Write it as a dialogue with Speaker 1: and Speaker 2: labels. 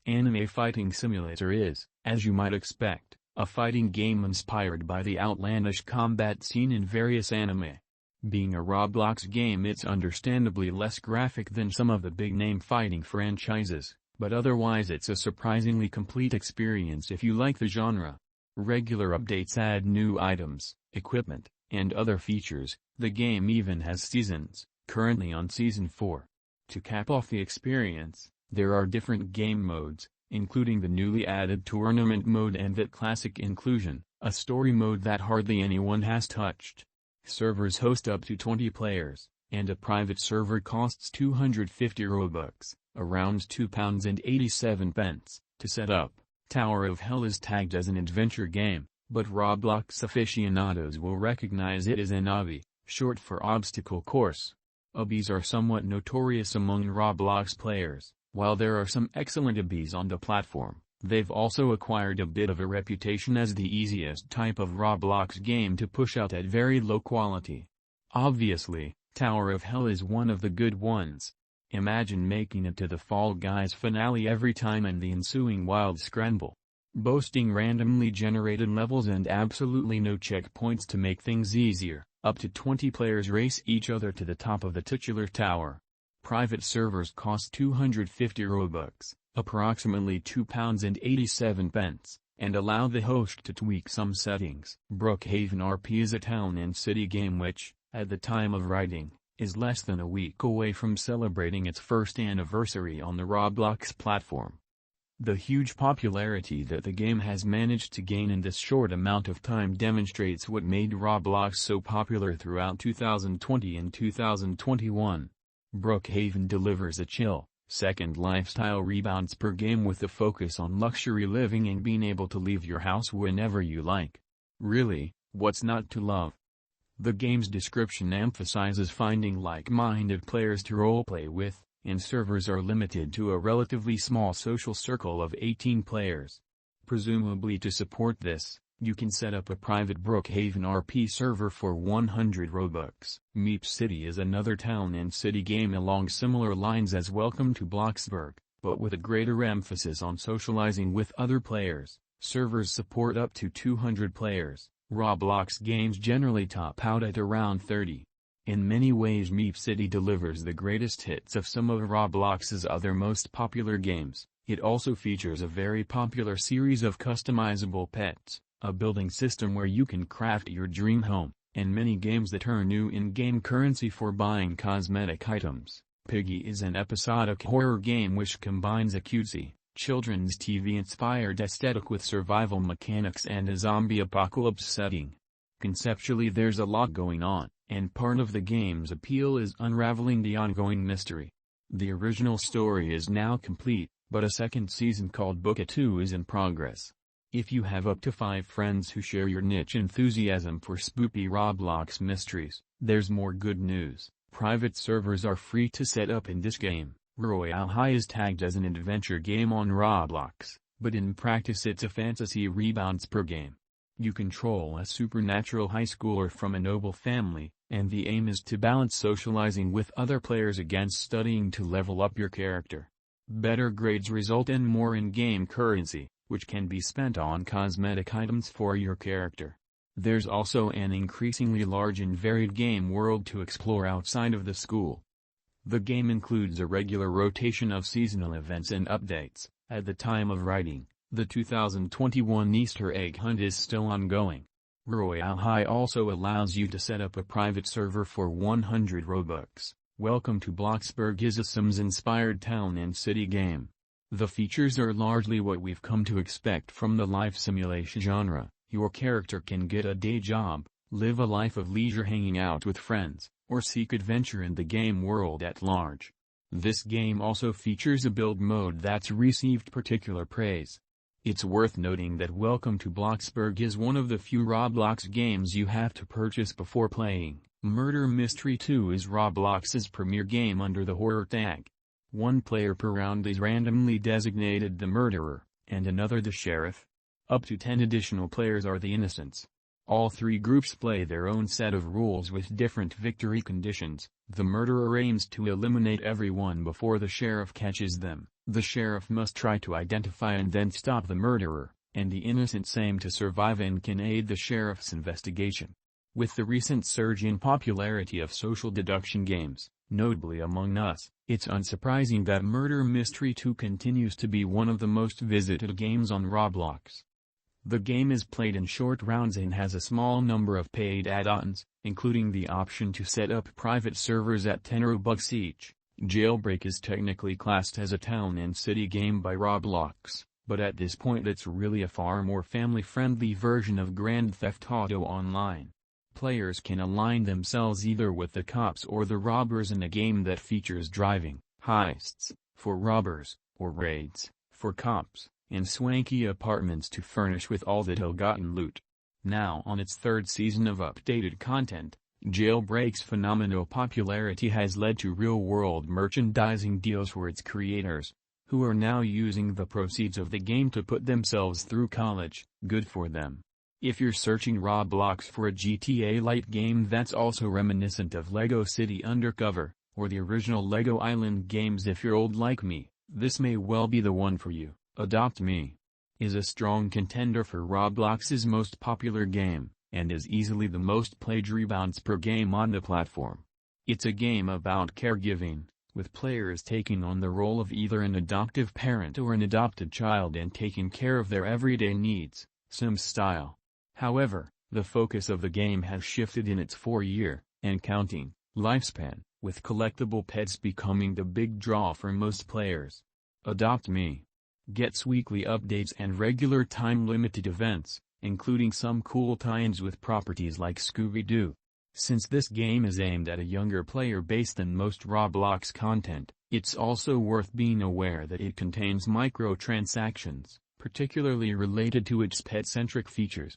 Speaker 1: Anime Fighting Simulator is, as you might expect, a fighting game inspired by the outlandish combat seen in various anime. Being a Roblox game, it's understandably less graphic than some of the big-name fighting franchises, but otherwise it's a surprisingly complete experience if you like the genre. Regular updates add new items, equipment, and other features. The game even has seasons, currently on Season 4. To cap off the experience, there are different game modes, including the newly added Tournament mode and that classic inclusion, a story mode that hardly anyone has touched. Servers host up to 20 players, and a private server costs 250 robux, around £2.87, to set up. Tower of Hell is tagged as an adventure game, but Roblox aficionados will recognize it as an obby, short for obstacle course. Obbies are somewhat notorious among Roblox players. While there are some excellent obbies on the platform, they've also acquired a bit of a reputation as the easiest type of Roblox game to push out at very low quality. Obviously, Tower of Hell is one of the good ones. Imagine making it to the Fall Guys finale every time and the ensuing wild scramble. Boasting randomly generated levels and absolutely no checkpoints to make things easier, up to 20 players race each other to the top of the titular tower. Private servers cost 250 robux, approximately £2.87, and allow the host to tweak some settings. Brookhaven Rp is a town and city game which, at the time of writing, is less than a week away from celebrating its first anniversary on the Roblox platform. The huge popularity that the game has managed to gain in this short amount of time demonstrates what made Roblox so popular throughout 2020 and 2021. Brookhaven delivers a chill, second lifestyle rebounds per game with a focus on luxury living and being able to leave your house whenever you like. Really, what's not to love? The game's description emphasizes finding like-minded players to roleplay with, and servers are limited to a relatively small social circle of 18 players. Presumably to support this, you can set up a private Brookhaven Rp server for 100 robux. Meep City is another town and city game along similar lines as Welcome to Bloxburg, but with a greater emphasis on socializing with other players. Servers support up to 200 players. Roblox games generally top out at around 30. In many ways Meep City delivers the greatest hits of some of Roblox's other most popular games. It also features a very popular series of customizable pets, a building system where you can craft your dream home, and many games that earn new in-game currency for buying cosmetic items. Piggy is an episodic horror game which combines a cutesy, children's TV-inspired aesthetic with survival mechanics and a zombie apocalypse setting. Conceptually there's a lot going on, and part of the game's appeal is unraveling the ongoing mystery. The original story is now complete, but a second season called Book 2 is in progress. If you have up to 5 friends who share your niche enthusiasm for spoopy Roblox mysteries, there's more good news. Private servers are free to set up in this game. Royale High is tagged as an adventure game on Roblox, but in practice it's a fantasy rebounds per game. You control a supernatural high schooler from a noble family, and the aim is to balance socializing with other players against studying to level up your character. Better grades result in more in-game currency, which can be spent on cosmetic items for your character. There's also an increasingly large and varied game world to explore outside of the school. The game includes a regular rotation of seasonal events and updates. At the time of writing, the 2021 Easter egg hunt is still ongoing. Royale High also allows you to set up a private server for 100 robux. Welcome to Bloxburg is a Sims-inspired town and city game. The features are largely what we've come to expect from the life simulation genre. Your character can get a day job, live a life of leisure hanging out with friends, or seek adventure in the game world at large. This game also features a build mode that's received particular praise. It's worth noting that Welcome to Bloxburg is one of the few Roblox games you have to purchase before playing. Murder Mystery 2 is Roblox's premier game under the horror tag. One player per round is randomly designated the murderer, and another the sheriff. Up to 10 additional players are the innocents. All 3 groups play their own set of rules with different victory conditions. The murderer aims to eliminate everyone before the sheriff catches them, The sheriff must try to identify and then stop the murderer, and the innocents aim to survive and can aid the sheriff's investigation. With the recent surge in popularity of social deduction games, notably Among Us, it's unsurprising that Murder Mystery 2 continues to be one of the most visited games on Roblox. The game is played in short rounds and has a small number of paid add-ons, including the option to set up private servers at 10 Robux each. Jailbreak is technically classed as a town and city game by Roblox, but at this point it's really a far more family-friendly version of Grand Theft Auto Online. Players can align themselves either with the cops or the robbers in a game that features driving, heists, for robbers, or raids, for cops, and swanky apartments to furnish with all the ill-gotten loot. Now on its third season of updated content, Jailbreak's phenomenal popularity has led to real-world merchandising deals for its creators, who are now using the proceeds of the game to put themselves through college. Good for them. If you're searching Roblox for a GTA-like game that's also reminiscent of Lego City Undercover, or the original Lego Island games if you're old like me, this may well be the one for you. Adopt Me is a strong contender for Roblox's most popular game, and is easily the most played rebounds per game on the platform. It's a game about caregiving, with players taking on the role of either an adoptive parent or an adopted child and taking care of their everyday needs, Sims style. However, the focus of the game has shifted in its 4-year, and counting, lifespan, with collectible pets becoming the big draw for most players. Adopt Me gets weekly updates and regular time-limited events, including some cool tie-ins with properties like Scooby-Doo. Since this game is aimed at a younger player base than most Roblox content, it's also worth being aware that it contains microtransactions, particularly related to its pet-centric features.